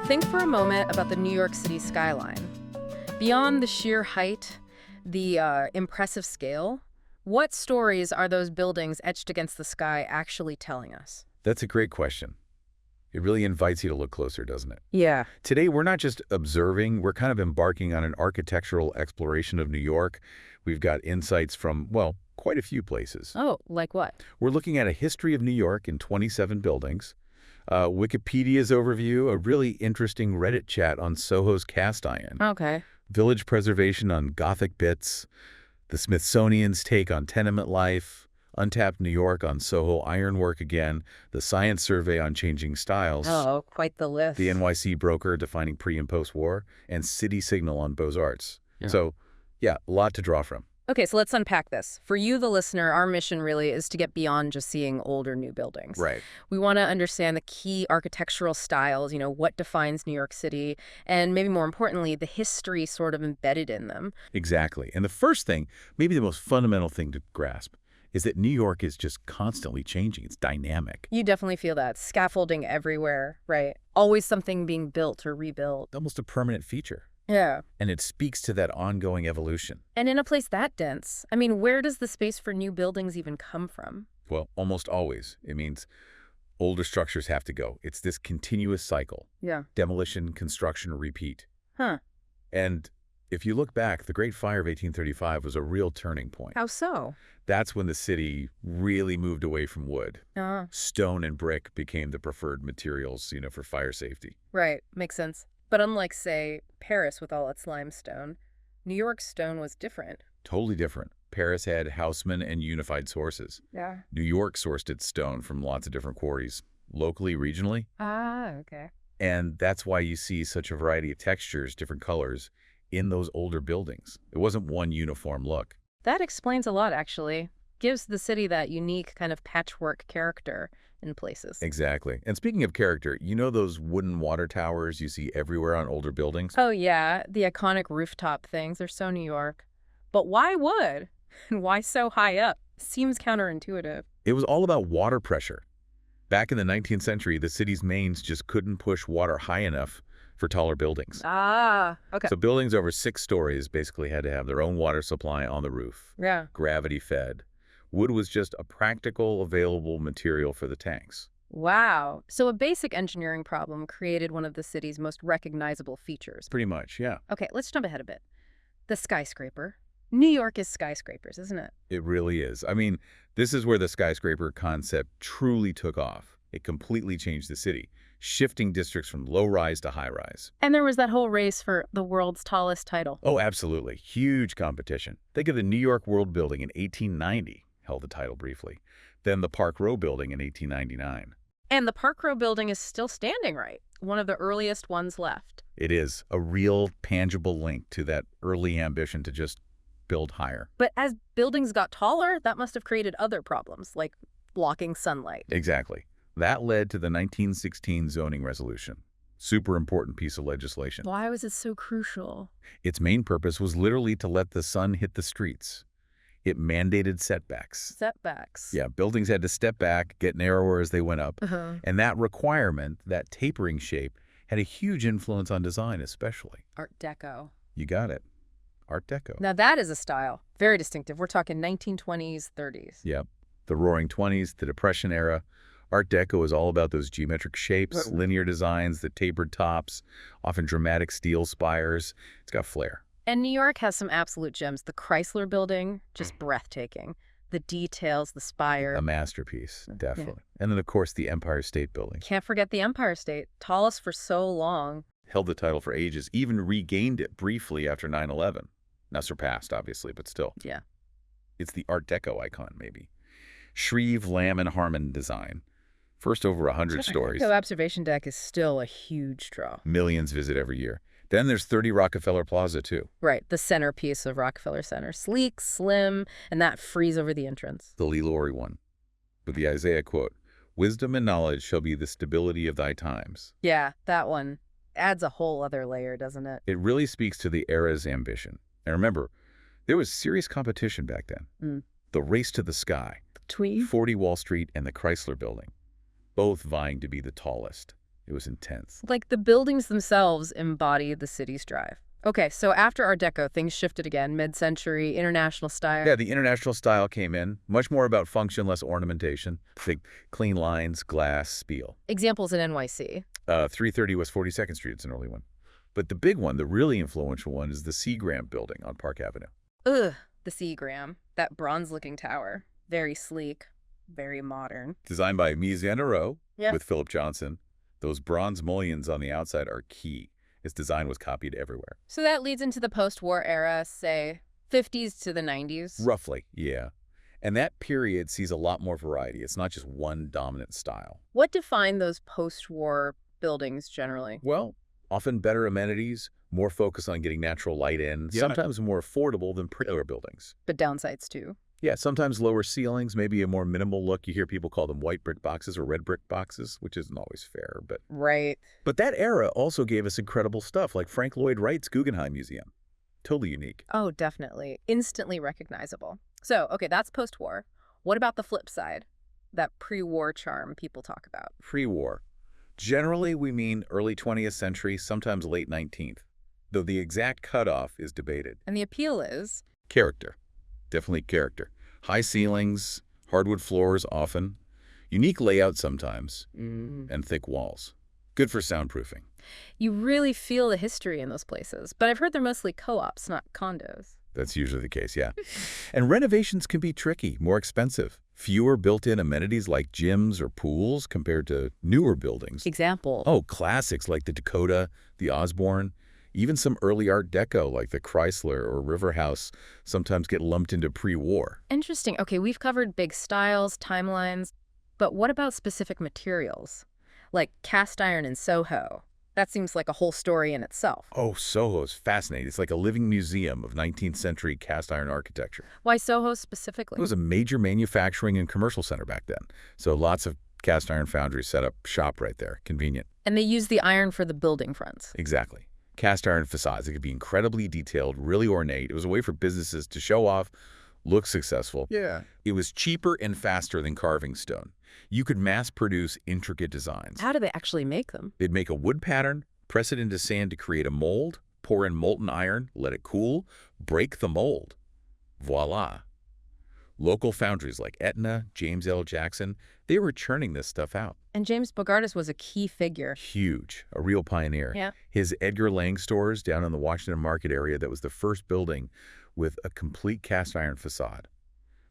Think for a moment about the New York City skyline. Beyond the sheer height, the impressive scale, what stories are those buildings etched against the sky actually telling us? That's a great question. It really invites you to look closer, doesn't it? Yeah. Today, we're not just observing, we're kind of embarking on an architectural exploration of New York. We've got insights from, well, quite a few places. Oh, like what? We're looking at a history of New York in 27 buildings, Wikipedia's overview, a really interesting Reddit chat on SoHo's cast iron, Okay. village preservation on Gothic bits, the Smithsonian's take on tenement life, Untapped New York on SoHo ironwork again, the science survey on changing styles, Oh, quite the list. the NYC broker defining pre- and post-war, and City Signal on Beaux-Arts. Yeah. So, yeah, a lot to draw from. Okay, so let's unpack this. For you, the listener, our mission really is to get beyond just seeing old or new buildings. Right. We want to understand the key architectural styles, what defines New York City, and maybe more importantly, the history sort of embedded in them. Exactly. And the first thing, maybe the most fundamental thing to grasp, is that New York is just constantly changing. It's dynamic. You definitely feel that. Scaffolding everywhere, right? Always something being built or rebuilt. Almost a permanent feature. Yeah. And it speaks to that ongoing evolution. And in a place that dense, I mean, where does the space for new buildings even come from? Well, almost always. It means older structures have to go. It's this continuous cycle. Yeah. Demolition, construction, repeat. Huh. And if you look back, the Great Fire of 1835 was a real turning point. How so? That's when the city really moved away from wood. Stone and brick became the preferred materials, for fire safety. Right. Makes sense. But unlike, say, Paris with all its limestone, New York's stone was different. Totally different. Paris had Haussmann and unified sources. Yeah. New York sourced its stone from lots of different quarries, locally, regionally. Ah, okay. And that's why you see such a variety of textures, different colors, in those older buildings. It wasn't one uniform look. That explains a lot, actually. Gives the city that unique kind of patchwork character in places. Exactly. And speaking of character, those wooden water towers you see everywhere on older buildings? Oh, yeah. The iconic rooftop things. They're so New York. But why wood? And why so high up? Seems counterintuitive. It was all about water pressure. Back in the 19th century, the city's mains just couldn't push water high enough for taller buildings. Ah, okay. So buildings over 6 stories basically had to have their own water supply on the roof. Yeah. Gravity fed. Wood was just a practical, available material for the tanks. Wow. So a basic engineering problem created one of the city's most recognizable features. Pretty much, yeah. Okay, let's jump ahead a bit. The skyscraper. New York is skyscrapers, isn't it? It really is. I mean, this is where the skyscraper concept truly took off. It completely changed the city, shifting districts from low-rise to high-rise. And there was that whole race for the world's tallest title. Oh, absolutely. Huge competition. Think of the New York World Building in 1890. Held the title briefly. Then the Park Row Building in 1899. And the Park Row Building is still standing, right? One of the earliest ones left. It is a real tangible link to that early ambition to just build higher. But as buildings got taller, that must have created other problems, like blocking sunlight. Exactly. That led to the 1916 zoning resolution. Super important piece of legislation. Why was it so crucial? Its main purpose was literally to let the sun hit the streets. It mandated setbacks. Setbacks. Yeah, buildings had to step back, get narrower as they went up. Uh-huh. And that requirement, that tapering shape, had a huge influence on design especially. Art Deco. You got it. Art Deco. Now that is a style. Very distinctive. We're talking 1920s, 30s. Yep. The Roaring Twenties, the Depression era. Art Deco is all about those geometric shapes, linear designs, the tapered tops, often dramatic steel spires. It's got flair. And New York has some absolute gems. The Chrysler Building, just breathtaking. The details, the spire. A masterpiece, definitely. Yeah. And then, of course, the Empire State Building. Can't forget the Empire State. Tallest for so long. Held the title for ages, even regained it briefly after 9/11. Now surpassed, obviously, but still. Yeah. It's the Art Deco icon, maybe. Shreve, Lamb, and Harmon design. First over 100 stories. The observation deck is still a huge draw. Millions visit every year. Then there's 30 Rockefeller Plaza, too. Right, the centerpiece of Rockefeller Center. Sleek, slim, and that frieze over the entrance. The Lee Lowry one. With the Isaiah quote, "Wisdom and knowledge shall be the stability of thy times." Yeah, that one adds a whole other layer, doesn't it? It really speaks to the era's ambition. And remember, there was serious competition back then. The race to the sky. Between 40 Wall Street and the Chrysler Building. Both vying to be the tallest. It was intense. Like the buildings themselves embody the city's drive. Okay, so after Art Deco, things shifted again, mid-century, international style. Yeah, the international style came in. Much more about function, less ornamentation. Think clean lines, glass, spiel. Examples in NYC. 330 West 42nd Street, it's an early one. But the big one, the really influential one, is the Seagram building on Park Avenue. Ugh, the Seagram, that bronze-looking tower. Very sleek, very modern. Designed by Mies van der Rohe Yeah. with Philip Johnson. Those bronze mullions on the outside are key. Its design was copied everywhere. So that leads into the post-war era, say, 50s to the 90s. Roughly, yeah. And that period sees a lot more variety. It's not just one dominant style. What defined those post-war buildings generally? Well, often better amenities, more focus on getting natural light in, sometimes more affordable than pre-war buildings. But downsides too. Yeah, sometimes lower ceilings, maybe a more minimal look. You hear people call them white brick boxes or red brick boxes, which isn't always fair. Right. But that era also gave us incredible stuff like Frank Lloyd Wright's Guggenheim Museum. Totally unique. Oh, definitely. Instantly recognizable. So, okay, that's post-war. What about the flip side? That pre-war charm people talk about. Pre-war. Generally, we mean early 20th century, sometimes late 19th, though the exact cutoff is debated. And the appeal is? Character. Definitely character. High ceilings, hardwood floors often, unique layout sometimes, and thick walls. Good for soundproofing. You really feel the history in those places. But I've heard they're mostly co-ops, not condos. That's usually the case, yeah. And renovations can be tricky, more expensive. Fewer built-in amenities like gyms or pools compared to newer buildings. Example. Oh, classics like the Dakota, the Osborne, even some early Art Deco like the Chrysler or River House sometimes get lumped into pre-war. Interesting. Okay, we've covered big styles, timelines, but what about specific materials? Like cast iron in SoHo. That seems like a whole story in itself. Oh, SoHo is fascinating. It's like a living museum of 19th century cast iron architecture. Why SoHo specifically? It was a major manufacturing and commercial center back then. So lots of cast iron foundries set up shop right there. Convenient. And they used the iron for the building fronts. Exactly. Cast iron facades. It could be incredibly detailed, really ornate. It was a way for businesses to show off, look successful. Yeah. It was cheaper and faster than carving stone. You could mass produce intricate designs. How do they actually make them? They'd make a wood pattern, press it into sand to create a mold, pour in molten iron, let it cool, break the mold. Voila. Local foundries like Etna, James L. Jackson, they were churning this stuff out. And James Bogartis was a key figure. Huge, a real pioneer. Yeah. His Edgar Lang stores down in the Washington Market area, that was the first building with a complete cast iron facade.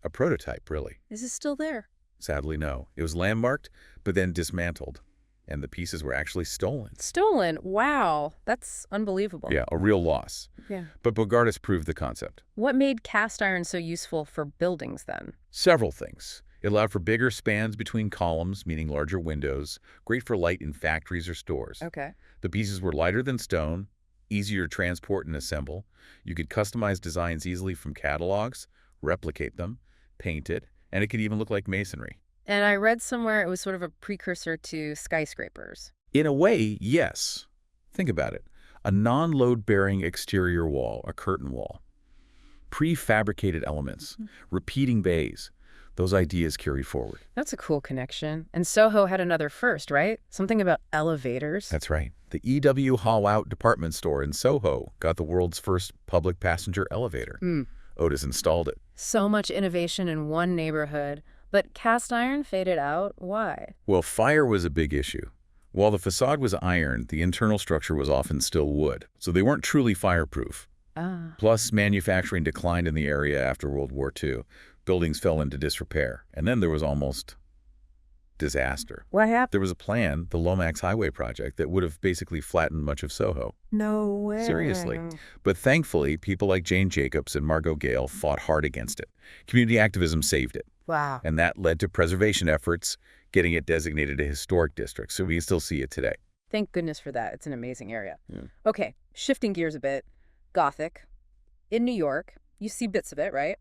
A prototype, really. Is this still there? Sadly, no. It was landmarked, but then dismantled, and the pieces were actually stolen. Stolen? Wow. That's unbelievable. Yeah, a real loss. Yeah. But Bogartis proved the concept. What made cast iron so useful for buildings then? Several things. It allowed for bigger spans between columns, meaning larger windows, great for light in factories or stores. Okay. The pieces were lighter than stone, easier to transport and assemble. You could customize designs easily from catalogs, replicate them, paint it, and it could even look like masonry. And I read somewhere it was sort of a precursor to skyscrapers. In a way, yes. Think about it. A non-load-bearing exterior wall, a curtain wall. Prefabricated elements, repeating bays. Those ideas carried forward. That's a cool connection. And SoHo had another first, right? Something about elevators. That's right. The E.W. Hall-Out department store in SoHo got the world's first public passenger elevator. Otis installed it. So much innovation in one neighborhood. But cast iron faded out. Why? Well, fire was a big issue. While the facade was iron, the internal structure was often still wood, so they weren't truly fireproof. Plus, manufacturing declined in the area after World War II. Buildings fell into disrepair, and then there was almost disaster. What happened? There was a plan, the Lomax Highway project, that would have basically flattened much of SoHo. No way. Seriously. But thankfully, people like Jane Jacobs and Margot Gale fought hard against it. Community activism saved it. Wow. And that led to preservation efforts, getting it designated a historic district, so we can still see it today. Thank goodness for that. It's an amazing area. Yeah. Okay, shifting gears a bit. Gothic. In New York, you see bits of it, right?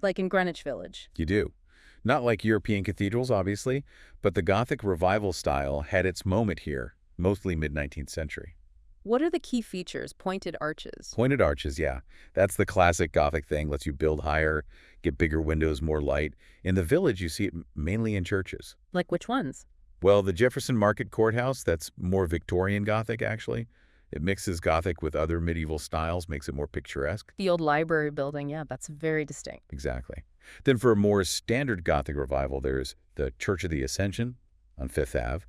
Like in Greenwich Village. You do. Not like European cathedrals, obviously, but the Gothic Revival style had its moment here, mostly mid-19th century. What are the key features? Pointed arches. Pointed arches, yeah. That's the classic Gothic thing. Lets you build higher, get bigger windows, more light. In the Village, you see it mainly in churches. Like which ones? Well, the Jefferson Market Courthouse, that's more Victorian Gothic, actually. It mixes Gothic with other medieval styles, makes it more picturesque. The old library building, yeah, that's very distinct. Exactly. Then for a more standard Gothic revival, there's the Church of the Ascension on Fifth Ave,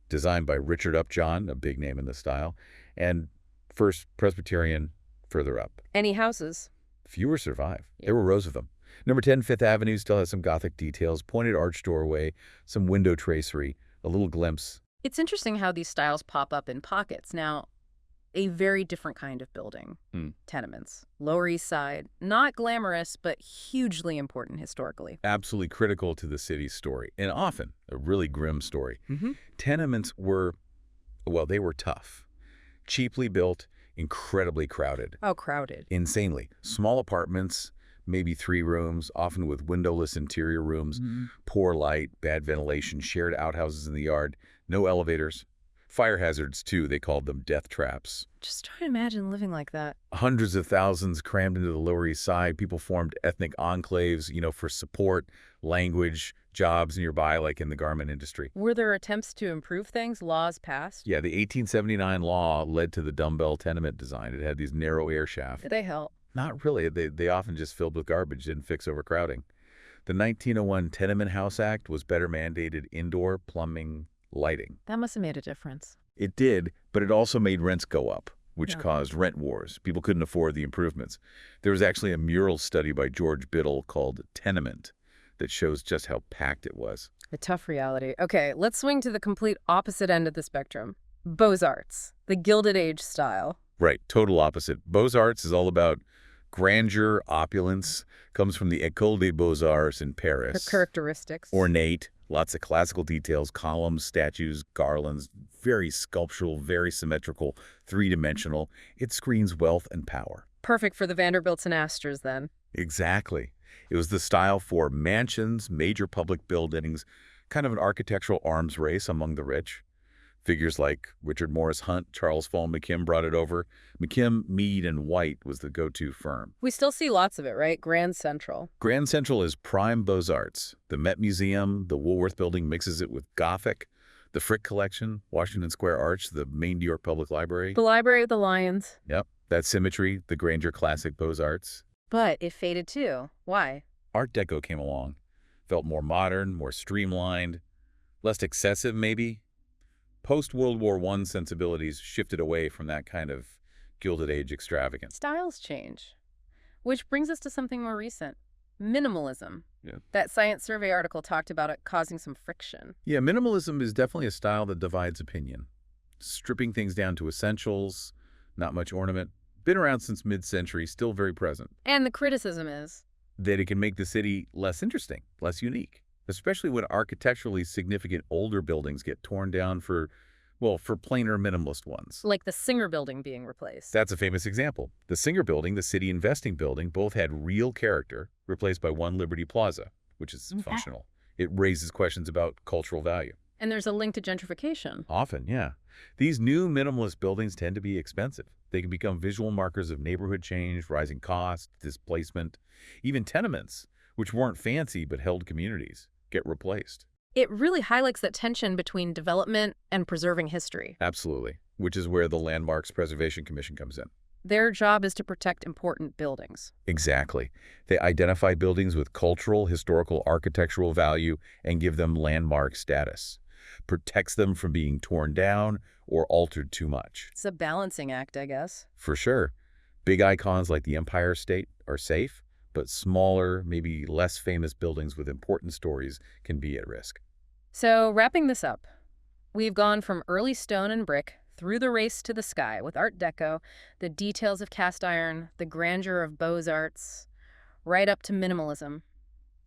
designed by Richard Upjohn, a big name in the style, and First Presbyterian further up. Any houses? Fewer survive. There were rows of them. Number 10 Fifth Avenue still has some Gothic details, pointed arch doorway, some window tracery, a little glimpse. It's interesting how these styles pop up in pockets. Now, a very different kind of building. Tenements. Lower East Side. Not glamorous, but hugely important historically. Absolutely critical to the city's story, and often a really grim story. Tenements were, well, they were tough. Cheaply built, incredibly crowded. Oh, crowded. Insanely. Small apartments, maybe 3 rooms, often with windowless interior rooms, poor light, bad ventilation, shared outhouses in the yard, no elevators. Fire hazards, too. They called them death traps. Just try to imagine living like that. Hundreds of thousands crammed into the Lower East Side. People formed ethnic enclaves, for support, language, jobs nearby, like in the garment industry. Were there attempts to improve things, laws passed? Yeah, the 1879 law led to the dumbbell tenement design. It had these narrow air shafts. Did they help? Not really. They often just filled with garbage, didn't fix overcrowding. The 1901 Tenement House Act was better mandated indoor plumbing, lighting. That must have made a difference. It did, but it also made rents go up, which caused rent wars. People couldn't afford the improvements. There was actually a mural study by George Biddle called Tenement that shows just how packed it was. A tough reality. Okay, let's swing to the complete opposite end of the spectrum. Beaux-Arts, the Gilded Age style. Right, total opposite. Beaux-Arts is all about grandeur, opulence, comes from the École des Beaux-Arts in Paris. Her characteristics. Ornate, lots of classical details, columns, statues, garlands, very sculptural, very symmetrical, three-dimensional. It screens wealth and power. Perfect for the Vanderbilts and Astors, then. Exactly. It was the style for mansions, major public buildings, kind of an architectural arms race among the rich. Figures like Richard Morris Hunt, Charles Fall McKim brought it over. McKim, Mead, and White was the go-to firm. We still see lots of it, right? Grand Central. Grand Central is prime Beaux-Arts. The Met Museum, the Woolworth Building mixes it with Gothic. The Frick Collection, Washington Square Arch, the main New York Public Library. The Library of the Lions. Yep, that symmetry, the grandeur classic Beaux-Arts. But it faded too. Why? Art Deco came along. Felt more modern, more streamlined, less excessive maybe. Post-World War I sensibilities shifted away from that kind of Gilded Age extravagance. Styles change. Which brings us to something more recent. Minimalism. Yeah. That Science Survey article talked about it causing some friction. Yeah, minimalism is definitely a style that divides opinion. Stripping things down to essentials, not much ornament. Been around since mid-century, still very present. And the criticism is that it can make the city less interesting, less unique. Especially when architecturally significant older buildings get torn down for plainer minimalist ones. like the Singer Building being replaced. That's a famous example. The Singer Building, the City Investing Building, both had real character, replaced by One Liberty Plaza, which is functional. It raises questions about cultural value. And there's a link to gentrification. Often, yeah. These new minimalist buildings tend to be expensive. They can become visual markers of neighborhood change, rising costs, displacement. Even tenements, which weren't fancy but held communities, get replaced. It really highlights that tension between development and preserving history. Absolutely, which is where the Landmarks Preservation Commission comes in. Their job is to protect important buildings. Exactly. They identify buildings with cultural, historical, architectural value and give them landmark status. Protects them from being torn down or altered too much. It's a balancing act, I guess. For sure. Big icons like the Empire State are safe, but smaller, maybe less famous buildings with important stories can be at risk. So, wrapping this up, we've gone from early stone and brick through the race to the sky with Art Deco, the details of cast iron, the grandeur of Beaux-Arts, right up to minimalism.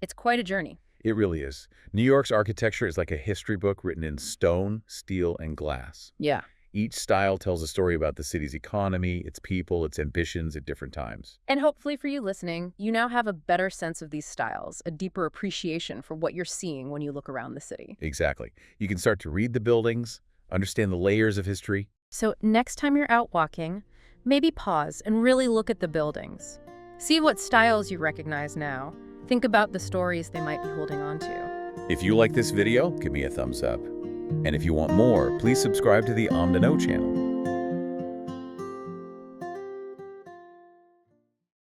It's quite a journey. It really is. New York's architecture is like a history book written in stone, steel, and glass. Yeah. Each style tells a story about the city's economy, its people, its ambitions at different times. And hopefully for you listening, you now have a better sense of these styles, a deeper appreciation for what you're seeing when you look around the city. Exactly. You can start to read the buildings, understand the layers of history. So next time you're out walking, maybe pause and really look at the buildings. See what styles you recognize now. Think about the stories they might be holding on to. If you like this video, give me a thumbs up. And if you want more, please subscribe to the OmniKnow channel.